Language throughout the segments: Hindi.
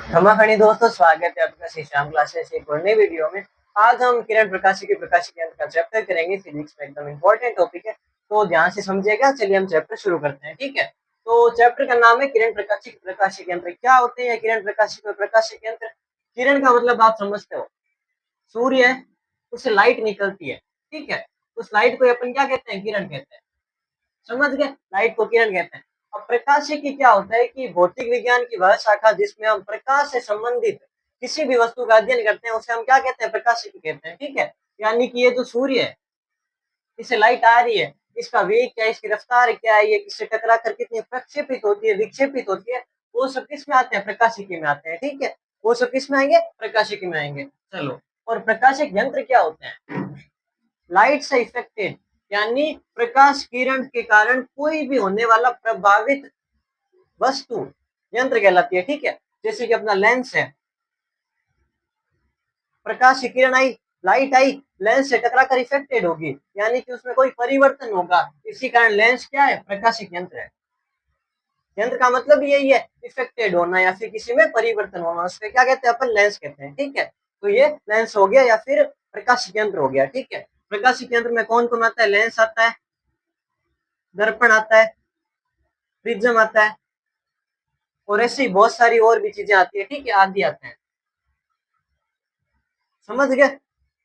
खमाखणी दोस्तों, स्वागत है आपका श्री श्याम क्लासेस एक और नई वीडियो में। आज हम किरण प्रकाशी की प्रकाश के अंत का चैप्टर करेंगे। फिजिक्स में एकदम इंपॉर्टेंट टॉपिक है, तो ध्यान से समझिएगा। चलिए हम चैप्टर शुरू करते हैं, ठीक है। तो चैप्टर का नाम है किरण प्रकाशी की प्रकाश के यंत्र। क्या होते हैं किरण प्रकाशी के प्रकाश के यंत्र? किरण का मतलब आप समझते हो, सूर्य है, उससे लाइट निकलती है, ठीक है। उस लाइट को अपन क्या कहते हैं? किरण कहते हैं। समझ गए? लाइट को किरण कहते हैं। अब प्रकाशिकी क्या होता है कि भौतिक विज्ञान की वह शाखा जिसमें हम प्रकाश से संबंधित किसी भी वस्तु का अध्ययन करते हैं, उसे हम क्या कहते हैं? प्रकाशिकी कहते हैं, ठीक है। यानी कि ये जो सूर्य है, इससे लाइट आ रही है, इसका वेग क्या है, इसकी रफ्तार क्या है, ये किससे टकरा कर कितनी प्रक्षेपित होती है, विक्षेपित होती है, वो सब किस में आते हैं? प्रकाशिकी में आते हैं, ठीक है। वो सब किस में आएंगे? प्रकाशिकी में आएंगे। चलो, और प्रकाशिक यंत्र क्या होते हैं? लाइट से इफेक्टेड, यानी प्रकाश किरण के कारण कोई भी होने वाला प्रभावित वस्तु यंत्र कहलाती है, ठीक है। जैसे कि अपना लेंस है, प्रकाश की किरण आई, लाइट आई, लेंस से टकरा कर इफेक्टेड होगी, यानी कि उसमें कोई परिवर्तन होगा। इसी कारण लेंस क्या है? प्रकाशिक यंत्र है। यंत्र का मतलब यही है, इफेक्टेड होना या फिर किसी में परिवर्तन होना, उसके क्या कहते हैं? अपन लेंस कहते हैं, ठीक है। तो ये लेंस हो गया या फिर प्रकाशिक यंत्र हो गया, ठीक है। प्रकाशिक यंत्र में कौन कौन आता है? लेंस आता है, दर्पण आता है, प्रिज्म आता है, और ऐसी बहुत सारी और भी चीजें आती है, ठीक है, आदि आते हैं। समझ गए?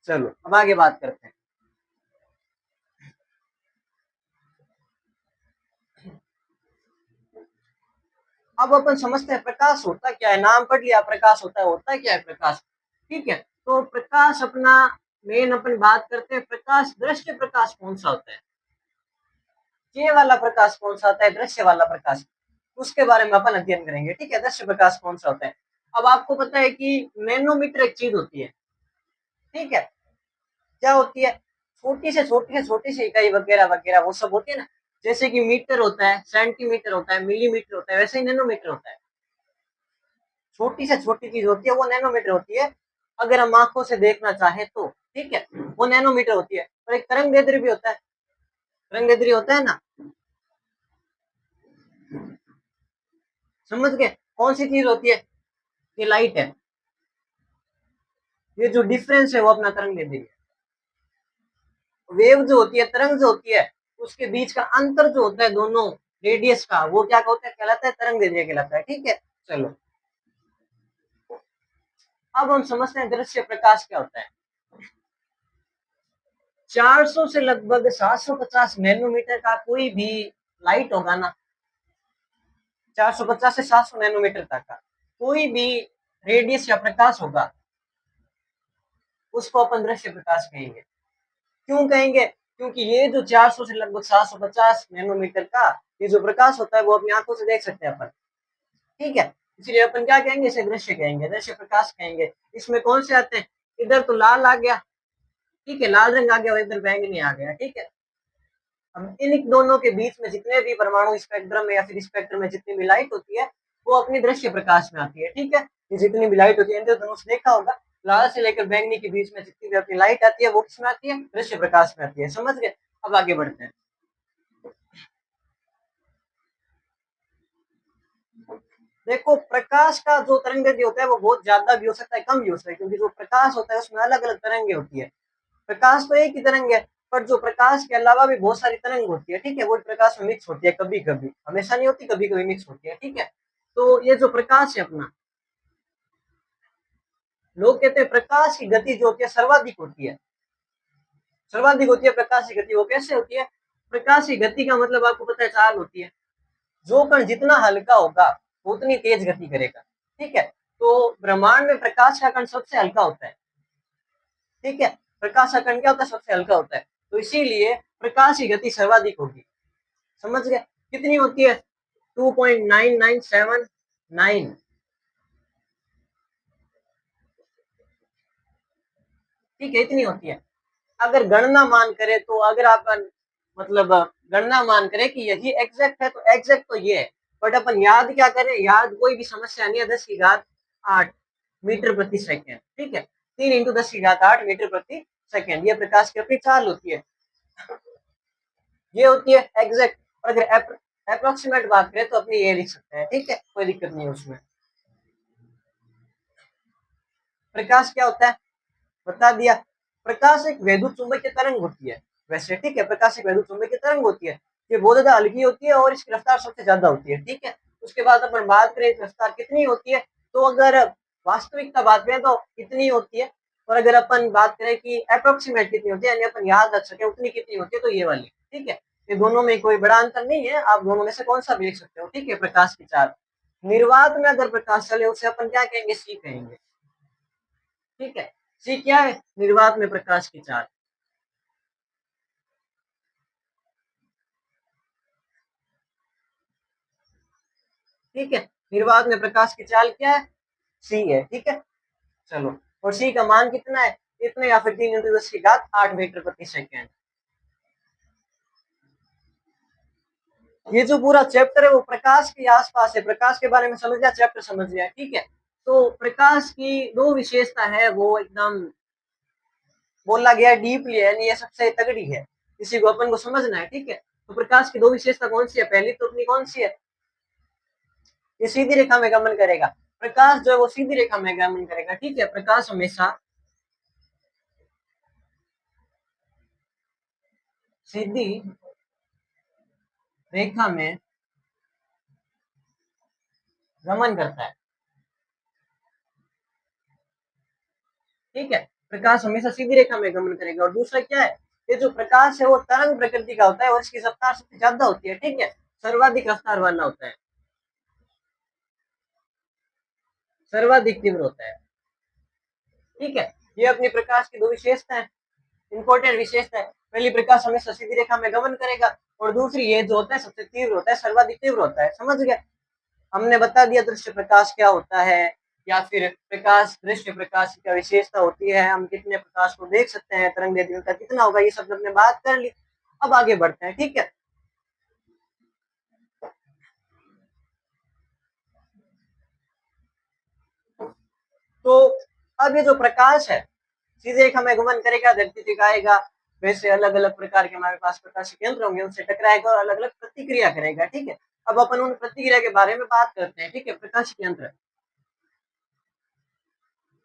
चलो अब आगे बात करते हैं। अब अपन समझते हैं प्रकाश होता क्या है। नाम पढ़ लिया, प्रकाश होता है, होता क्या है प्रकाश, ठीक है। तो प्रकाश अपना मेन अपन बात करते हैं, प्रकाश दृश्य प्रकाश कौन सा होता है, ये वाला प्रकाश कौन सा होता है, दृश्य वाला प्रकाश, उसके बारे में अपन अध्ययन करेंगे, ठीक है। दृश्य प्रकाश कौन सा होता है? अब आपको पता है कि नैनोमीटर एक चीज होती है, ठीक है। क्या होती है? छोटी से इकाई वगैरह वगैरह वो सब होती है ना। जैसे कि मीटर होता है, सेंटीमीटर होता है, मिलीमीटर होता है, वैसे ही नैनोमीटर होता है। छोटी से छोटी चीज होती है वो नैनोमीटर होती है, अगर हम आंखों से देखना चाहें तो, ठीक है। वो नैनोमीटर होती है। और एक तरंगदैर्ध्य भी होता है, तरंगदैर्ध्य होता है ना। समझ गए? कौन सी चीज होती है? ये लाइट है, ये जो डिफरेंस है वो अपना तरंगदैर्ध्य है। वेव जो होती है, तरंग जो होती है, उसके बीच का अंतर जो होता है दोनों रेडियस का, वो क्या होता है? कहलाता है तरंगदैर्ध्य कहलाता है, ठीक है। चलो, अब हम समझते हैं दृश्य प्रकाश क्या होता है। 400 से लगभग 750 नैनोमीटर का कोई भी लाइट होगा ना, 450 से 700 नैनोमीटर तक का कोई भी रेडियस या प्रकाश होगा, उसको अपन दृश्य प्रकाश कहेंगे। क्यों कहेंगे? क्योंकि ये जो 400 से लगभग 750 नैनोमीटर का ये जो प्रकाश होता है, वो अपनी आंखों से देख सकते हैं अपन, ठीक है। इसलिए अपन क्या कहेंगे? इसे दृश्य कहेंगे, दृश्य प्रकाश कहेंगे। इसमें कौन से आते हैं? इधर तो लाल आ गया, ठीक है, लाल रंग आ गया, और इधर बैंगनी आ गया, ठीक है। अब इन दोनों के बीच में जितने भी परमाणु स्पेक्ट्रम में या फिर स्पेक्ट्रम में जितनी भी लाइट होती है, वो अपनी दृश्य प्रकाश में आती है, ठीक है। ये जितनी भी लाइट होती है, इंद्रधनुष देखा होगा, लाल से लेकर बैंगनी के बीच में जितनी भी अपनी लाइट आती है, वो किसमें आती है? दृश्य प्रकाश में आती है। समझ गए? अब आगे बढ़ते हैं। देखो, प्रकाश का जो तरंगदैर्ध्य होता है वो बहुत ज्यादा भी हो सकता है, कम भी हो सकता है, क्योंकि जो प्रकाश होता है उसमें अलग अलग तरंगे होती है। प्रकाश तो एक ही तरंग है, पर जो प्रकाश के अलावा भी बहुत सारी तरंग होती है, ठीक है। वो प्रकाश में मिक्स होती है, कभी कभी, हमेशा नहीं होती, कभी कभी मिक्स होती है, ठीक है। तो ये जो प्रकाश है अपना, लोग कहते हैं प्रकाश की गति जो होती है सर्वाधिक होती है, सर्वाधिक होती है प्रकाश की गति। वो कैसे होती है? प्रकाश की गति का मतलब आपको पता है, चाल होती है। जो कण जितना हल्का होगा वो उतनी तेज गति करेगा, ठीक है। तो ब्रह्मांड में प्रकाश का कण सबसे हल्का होता है, ठीक है। प्रकाश का कण क्या होता है? सबसे हल्का होता है। तो इसीलिए प्रकाश की गति सर्वाधिक होगी। समझ गए? कितनी होती है? 2.9979, ठीक है, इतनी होती है। अगर गणना मान करे तो, अगर आप मतलब गणना मान करे कि यही एग्जैक्ट है, तो एग्जैक्ट तो ये है। बट अपन याद क्या करें? याद कोई भी समस्या नहीं है। 10 की घात 8 मीटर प्रति सेकेंड, ठीक है। 3 × 10 की घात 8 मीटर प्रति सेकेंड, ये प्रकाश की अपनी चाल होती है, ये होती है एग्जैक्ट। और अगर अप्रोक्सीमेट बात करें तो अपनी ये लिख सकते हैं, ठीक है, कोई दिक्कत नहीं है उसमें। प्रकाश क्या होता है बता दिया। प्रकाश एक वैद्युत चुंबकीय तरंग होती है वैसे, ठीक है। प्रकाश एक वैद्युत चुंबकीय तरंग होती है, ये बहुत ज्यादा हल्की होती है और इसकी रफ्तार सबसे ज्यादा होती है, ठीक है। उसके बाद अपन बात करें रफ्तार कितनी होती है, तो अगर वास्तविकता बात करें तो कितनी होती है, और अगर अपन बात करें कि अप्रोक्सीमेट कितनी होती है, यानी अपन याद रख सके उतनी कितनी होती है, तो ये वाली, ठीक है। ये दोनों में कोई बड़ा अंतर नहीं है, आप दोनों में से कौन सा भी लिख सकते हो, ठीक है। प्रकाश की चाल, निर्वात में अगर प्रकाश चले उसे अपन क्या कहेंगे, सी कहेंगे, ठीक है। सी क्या है, निर्वात में प्रकाश की चाल, ठीक है। निर्वात में प्रकाश की चाल क्या है, सी है, ठीक है। चलो, और सी का मान कितना है, इतने या फिर 3 × 10⁸ मीटर प्रति सेकेंड। ये जो पूरा चैप्टर है वो प्रकाश के आसपास है, प्रकाश के बारे में समझ लिया, चैप्टर समझ लिया, ठीक है। तो प्रकाश की दो विशेषता है, वो एकदम बोला गया डीपली है, यानी ये सबसे तगड़ी है, इसी को अपन को समझना है, ठीक है। तो प्रकाश की दो विशेषता कौन सी है, पहली तो अपनी कौन सी है, ये सीधी रेखा में गमन करेगा। प्रकाश जो है वो सीधी रेखा में गमन करेगा, ठीक है। प्रकाश हमेशा सीधी रेखा में गमन करता है, ठीक है। प्रकाश हमेशा सीधी रेखा में गमन करेगा। और दूसरा क्या है, ये जो प्रकाश है वो तरंग प्रकृति का होता है और इसकी रफ्तार सबसे ज्यादा होती है, ठीक है, सर्वाधिक रफ्तार वाला होता है, सर्वाधिक तीव्र होता है, ठीक है। ये अपनी प्रकाश की दो विशेषता है, इंपॉर्टेंट विशेषता है। पहली, प्रकाश हमेशा सीधी रेखा में गमन करेगा, और दूसरी ये जो होता है सबसे तीव्र होता है, सर्वाधिक तीव्र होता है, समझ गए। हमने बता दिया दृश्य प्रकाश क्या होता है, या फिर प्रकाश दृश्य प्रकाश की क्या विशेषता होती है, हम कितने प्रकाश को देख सकते हैं, तरंग दैर्ध्य का कितना होगा, ये सब हमने बात कर ली। अब आगे बढ़ते हैं, ठीक है। तो अब ये जो प्रकाश है सीधे रेखा में गमन करेगा, धरती तक आएगा, वैसे अलग अलग प्रकार के हमारे पास प्रकाशिक यंत्र होंगे, उनसे टकराएगा और अलग अलग प्रतिक्रिया करेगा, ठीक है। अब अपन उन प्रतिक्रिया के बारे में बात करते हैं, ठीक है। प्रकाशिक यंत्र,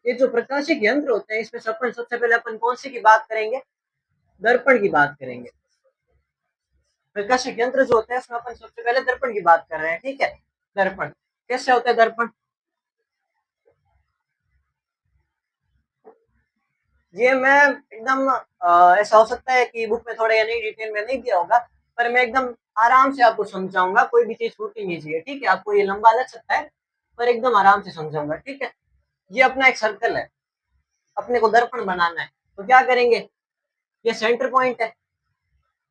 ये जो प्रकाशिक यंत्र होते हैं इसमें अपन सबसे पहले अपन कौन सी की बात करेंगे, दर्पण की बात करेंगे। प्रकाशिक यंत्र जो होते हैं उसमें अपन सबसे पहले दर्पण की बात कर रहे हैं, ठीक है। दर्पण कैसे होता है, दर्पण ये मैं एकदम ऐसा हो सकता है कि बुक में थोड़ा या नहीं डिटेल में नहीं दिया होगा, पर मैं एकदम आराम से आपको समझाऊंगा, कोई भी चीज छूटनी नहीं चाहिए, ठीक है। आपको ये लंबा लग सकता है पर एकदम आराम से समझाऊंगा, ठीक है। ये अपना एक सर्कल है, अपने को दर्पण बनाना है, तो क्या करेंगे, ये सेंटर पॉइंट है,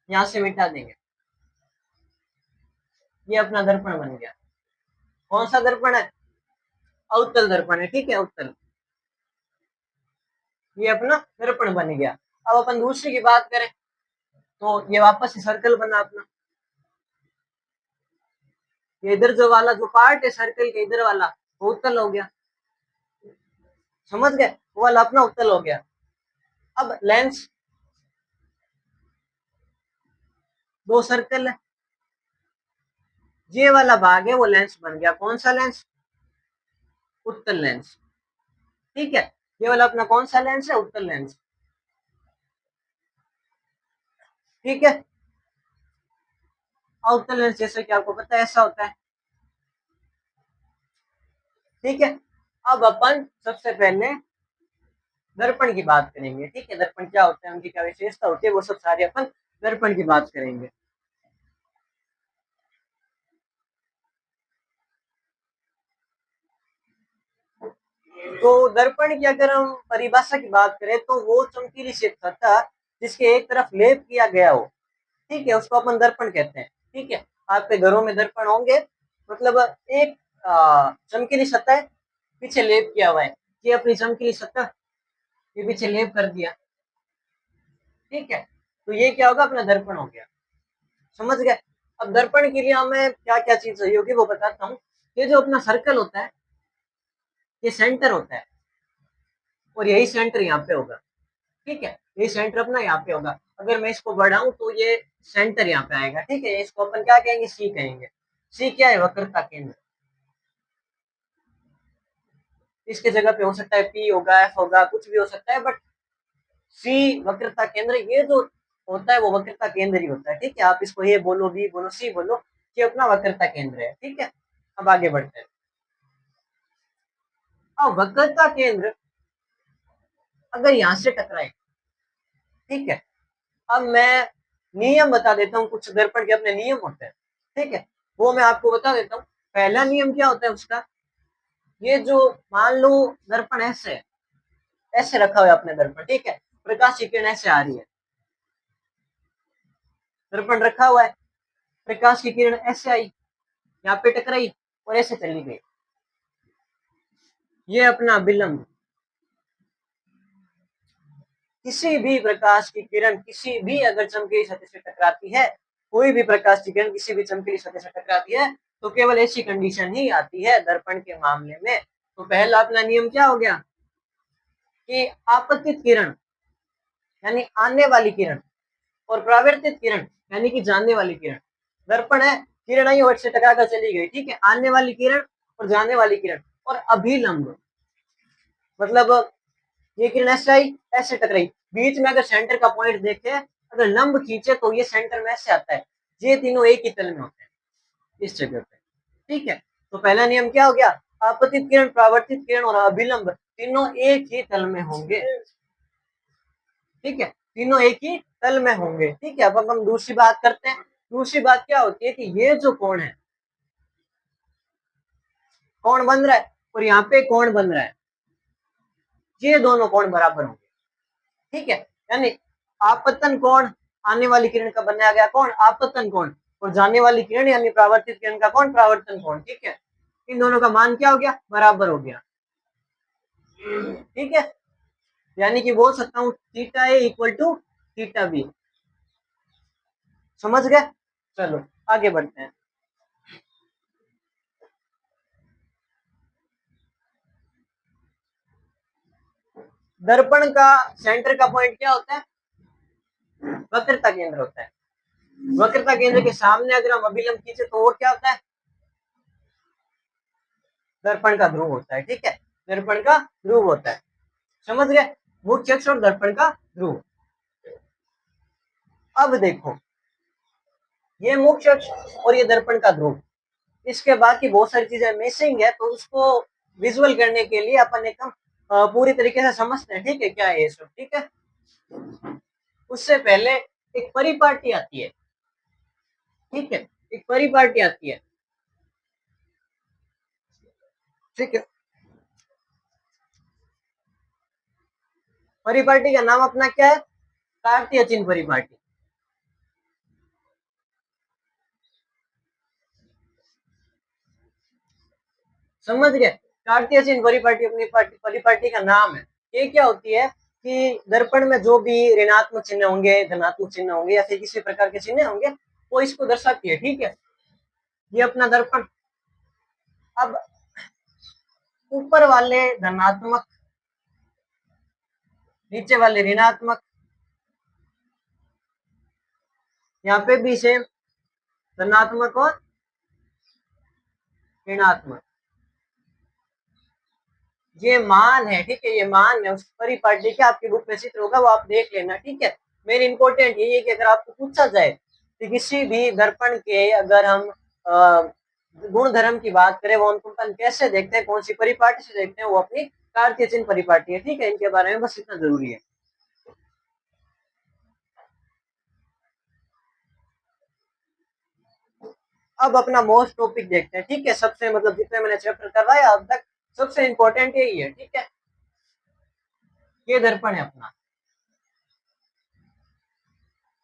यहाँ से मिटा देंगे, ये अपना दर्पण बन गया। कौन सा दर्पण है, अवतल दर्पण है, ठीक है, अवतल, ये अपना दर्पण बन गया। अब अपन दूसरी की बात करें तो ये वापस से सर्कल बना अपना, ये इधर जो वाला जो पार्ट है सर्कल के इधर वाला वो उत्तल हो गया, समझ गए, वो वाला अपना उत्तल हो गया। अब लेंस, दो सर्कल है, ये वाला भाग है वो लेंस बन गया, कौन सा लेंस, उत्तल लेंस, ठीक है। ये वाला अपना कौन सा लेंस है, उत्तल लेंस, ठीक है। उत्तल लेंस जैसे कि आपको पता है ऐसा होता है, ठीक है। अब अपन सबसे पहले दर्पण की बात करेंगे, ठीक है। दर्पण क्या होता है, उनकी क्या विशेषता होती है, वो सब सारे अपन दर्पण की बात करेंगे। तो दर्पण की अगर हम परिभाषा की बात करें तो वो चमकीली सतह जिसके एक तरफ लेप किया गया हो, ठीक है, उसको अपन दर्पण कहते हैं, ठीक है। आपके घरों में दर्पण होंगे, मतलब एक चमकीली सतह पीछे लेप किया हुआ है, ये अपनी चमकीली सतह ये पीछे लेप कर दिया, ठीक है। तो ये क्या होगा, अपना दर्पण हो गया, समझ गए। अब दर्पण के लिए हमें क्या क्या चीज चाहिए होगी वो बताता हूँ। ये जो अपना सर्कल होता है ये सेंटर होता है, और यही सेंटर यहाँ पे होगा, ठीक है। ये सेंटर अपना यहाँ पे होगा, अगर मैं इसको बढ़ाऊं तो ये सेंटर यहाँ पे आएगा, ठीक है। इसको अपन क्या कहेंगे, सी कहेंगे। सी क्या है, वक्रता केंद्र, इसके जगह पे हो सकता है पी होगा, एफ होगा, कुछ भी हो सकता है, बट सी वक्रता केंद्र ये जो होता है वो वक्रता केंद्र ही होता है। ठीक है, आप इसको ए बोलो, बी बोलो, सी बोलो, ये अपना वक्रता केंद्र है। ठीक है, अब आगे बढ़ते हैं। अब वक्रता केंद्र अगर यहां से टकराए, ठीक है, अब मैं नियम बता देता हूँ, कुछ दर्पण के अपने नियम होते हैं। ठीक है, वो मैं आपको बता देता हूँ। पहला नियम क्या होता है उसका, ये जो मान लो दर्पण ऐसे ऐसे रखा हुआ है अपने दर्पण, ठीक है, प्रकाश की किरण ऐसे आ रही है, दर्पण रखा हुआ है, प्रकाश की किरण ऐसे आई, यहाँ पे टकराई और ऐसे चली गई, ये अपना विलंब। किसी भी प्रकाश की किरण किसी भी अगर चमकीली सतह से टकराती है, कोई भी प्रकाश की किरण किसी भी चमकीली सतह से टकराती है, तो केवल ऐसी कंडीशन ही आती है दर्पण के मामले में। तो पहला अपना नियम क्या हो गया कि आपतित किरण यानी आने वाली किरण और परावर्तित किरण यानी कि जाने वाली किरण, दर्पण है, किरण आई और से टकराकर चली गई, ठीक है, आने वाली किरण और जाने वाली किरण, और अभिलंब मतलब ये किरण ऐसे आई ऐसे टकराई, बीच में अगर सेंटर का पॉइंट देखे, अगर लंब खींचे तो ये सेंटर में ऐसे आता है, ये तीनों एक ही तल में होते हैं इस जगह पे। ठीक है, तो पहला नियम क्या हो गया, आपतित किरण, परावर्तित किरण और अभिलंब तीनों एक ही तल में होंगे। ठीक है, तीनों एक ही तल में होंगे। ठीक है, अब हम दूसरी बात करते हैं। दूसरी बात क्या होती है कि ये जो कोण है, कोण बन रहा है और यहाँ पे कोण बन रहा है, ये दोनों कोण बराबर होंगे। ठीक है, यानी आपतन कोण आने वाली किरण का बनाया गया कोण आपतन कोण, और जाने वाली किरण यानी परावर्तित किरण का कोण परावर्तन कोण। ठीक है, इन दोनों का मान क्या हो गया, बराबर हो गया। ठीक है, यानी कि बोल सकता हूं theta A equal to theta B. समझ गए? चलो आगे बढ़ते हैं। दर्पण का सेंटर का पॉइंट क्या होता है, वक्रता केंद्र होता है। वक्रता केंद्र के सामने अगर हम अभिलंब खींचे तो वो क्या होता है, दर्पण का ध्रुव होता है। ठीक है, दर्पण का ध्रुव होता है। समझ गए, मुख्य अक्ष और दर्पण का ध्रुव। अब देखो, ये मुख्य अक्ष और ये दर्पण का ध्रुव, इसके बाकी बहुत सारी चीजें मिसिंग है, तो उसको विजुअल करने के लिए अपन एकदम पूरी तरीके से समझते हैं। ठीक है, क्या है ये सब। ठीक है, उससे पहले एक परिपाटी आती है। ठीक है, एक परिपाटी आती है। ठीक है, परिपाटी का नाम अपना क्या है, कार्तीय चिन्ह परिपाटी। समझ गए, कार्तीय चिन्ह परिपाटी अपनी परिपाटी का नाम है। ये क्या होती है कि दर्पण में जो भी ऋणात्मक चिन्ह होंगे, धनात्मक चिन्ह होंगे या फिर किसी प्रकार के चिन्ह होंगे, वो इसको दर्शाती है। ठीक है, ये अपना दर्पण, अब ऊपर वाले धनात्मक, नीचे वाले ऋणात्मक, यहाँ पे भी सेम धनात्मक और ऋणात्मक, ये मान है। ठीक है, ये मान है उस परिपाटी के, आपकी बुक में चित्र होगा वो आप देख लेना। ठीक है, मेन इंपॉर्टेंट यही है कि अगर आपको पूछा जाए कि किसी भी दर्पण के अगर हम गुण धर्म की बात करें, वो अंकुपन कैसे देखते हैं, कौन सी परिपाटी से देखते हैं, वो अपनी कार्तीय चिन्ह परिपाटी है। ठीक है, इनके बारे में बस इतना जरूरी है। अब अपना मोस्ट टॉपिक देखते हैं। ठीक है, सबसे मतलब जितने मैंने चैप्टर करवाया अब तक सबसे इंपॉर्टेंट यही है। ठीक है, ये दर्पण है अपना,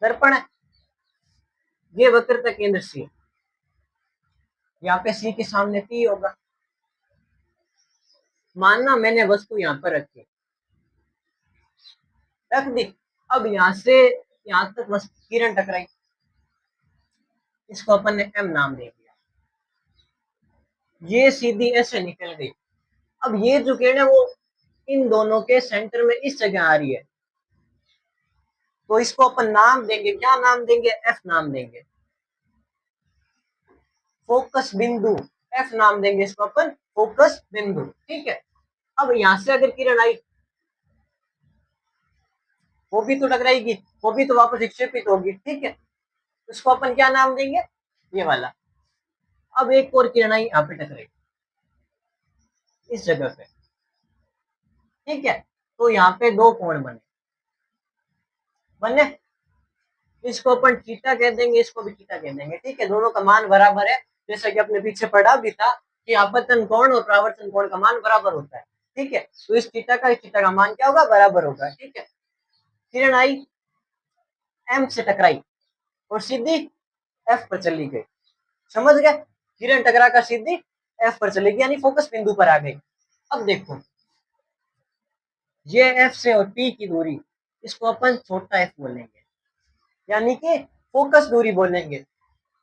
दर्पण है, ये वक्रता केंद्र सी, यहाँ पे सी के सामने पी होगा। मानना मैंने वस्तु यहाँ पर रखी, रख दी, अब यहाँ से यहाँ तक वस्तु किरण टकराई, इसको अपन ने एम नाम दे दिया, ये सीधी ऐसे निकल गई। अब ये जो किरण है वो इन दोनों के सेंटर में इस जगह आ रही है, तो इसको अपन नाम देंगे, क्या नाम देंगे, एफ नाम देंगे, फोकस बिंदु, एफ नाम देंगे इसको अपन, फोकस बिंदु। ठीक है, अब यहां से अगर किरण आई, वो भी तो टकराएगी, वो भी तो वापस विक्षेपित होगी, ठीक है, उसको अपन क्या नाम देंगे, ये वाला। अब एक और किरण आई, यहाँ पे टकराई इस जगह पे, ठीक है, तो यहाँ पे दो कोण बने बने, इसको अपन थीटा कह देंगे, इसको भी थीटा कह देंगे, ठीक है, दोनों का मान बराबर है, जैसा कि अपने पीछे पढ़ा भी था कि आपतन कोण और परावर्तन कोण का मान बराबर होता है, ठीक है, तो इस थीटा का मान क्या होगा, बराबर होगा, ठीक है। किरण आई, एम से टकराई और सीधी एफ पर चली गई, समझ गए, किरण टकरा कर सीधी एफ पर चली गई, यानी फोकस बिंदु पर आ गई। अब देखो, ये एफ से और पी की दूरी, इसको अपन छोटा एफ बोलेंगे, यानी कि फोकस दूरी बोलेंगे।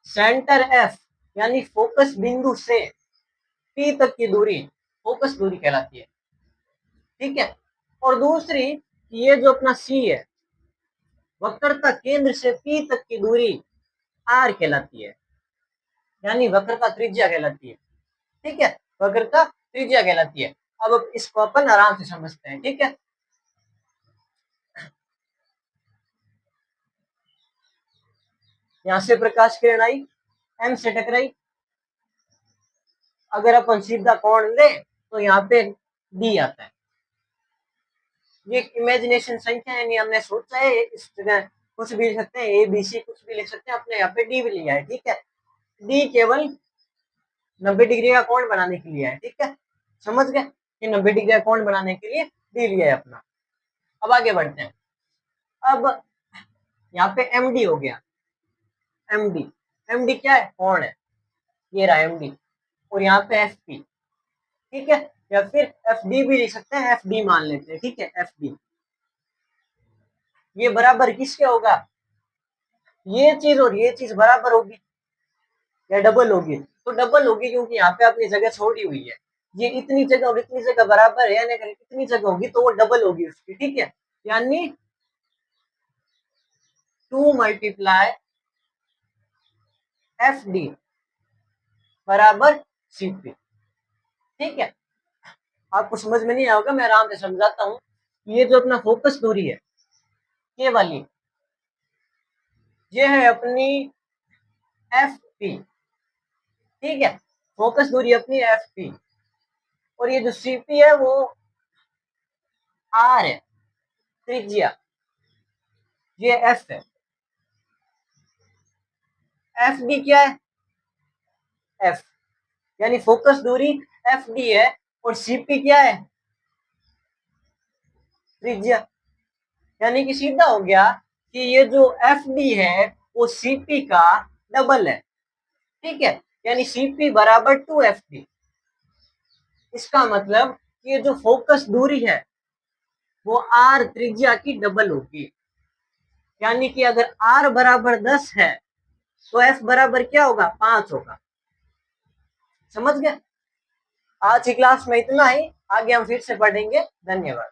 सेंटर एफ यानी फोकस बिंदु से पी तक की दूरी फोकस दूरी कहलाती है, ठीक है। और दूसरी, ये जो अपना सी है, वक्रता केंद्र से पी तक की दूरी आर कहलाती है, यानी वक्रता त्रिज्या कहलाती है, ठीक है, वक्रता त्रिज्या कहलाती है। अब इसको अपन आराम से समझते हैं, ठीक है। यहां से प्रकाश किरण आई, एम से टकराई, अगर अपन सीधा कोण ले तो यहाँ पे डी आता है, ये इमेजिनेशन संख्या है, नहीं हमने सोचा है, इस जगह कुछ भी लिख सकते हैं, ए बी सी कुछ भी लिख सकते हैं, अपने यहाँ पे डी भी लिया है, ठीक है, डी केवल 90 डिग्री का कोण बनाने के लिए है, ठीक है, समझ गए कि 90 डिग्री का कोण बनाने के लिए डी लिया है अपना। अब आगे बढ़ते हैं, अब यहाँ पे एम डी हो गया, एम डी क्या है, कोण है, ये रहा एम डी, और यहाँ पे एफ पी, ठीक है, या फिर एफ डी भी लिख सकते हैं, एफ डी मान लेते हैं, ठीक है, एफ डी, ये बराबर किसके होगा, ये चीज और ये चीज बराबर होगी या डबल होगी, तो डबल होगी, क्योंकि यहाँ पे अपनी जगह छोड़ी हुई है, ये इतनी जगह और इतनी जगह बराबर है, यानी अगर इतनी जगह होगी तो वो डबल होगी उसकी, ठीक है, यानी 2 मल्टीप्लाई एफ डी बराबर सी पी, ठीक है। आपको समझ में नहीं आएगा, मैं आराम से समझाता हूँ। ये जो अपना फोकस दूरी है, ये वाली, ये है अपनी एफ पी, ठीक है, फोकस दूरी अपनी एफ पी, और ये जो सी पी है वो आर है, त्रिज्या, ये एफ है, एफ डी क्या है, एफ, यानी फोकस दूरी एफ डी है, और सीपी क्या है, त्रिज्या, यानी कि सीधा हो गया कि ये जो एफ डी है वो सीपी का डबल है, ठीक है, यानी सीपी बराबर 2 एफ डी। इसका मतलब ये जो फोकस दूरी है वो आर त्रिज्या की डबल होगी, यानी कि अगर आर बराबर 10 है तो एफ बराबर क्या होगा, 5 होगा, समझ गए। आज की क्लास में इतना ही, आगे हम फिर से पढ़ेंगे, धन्यवाद।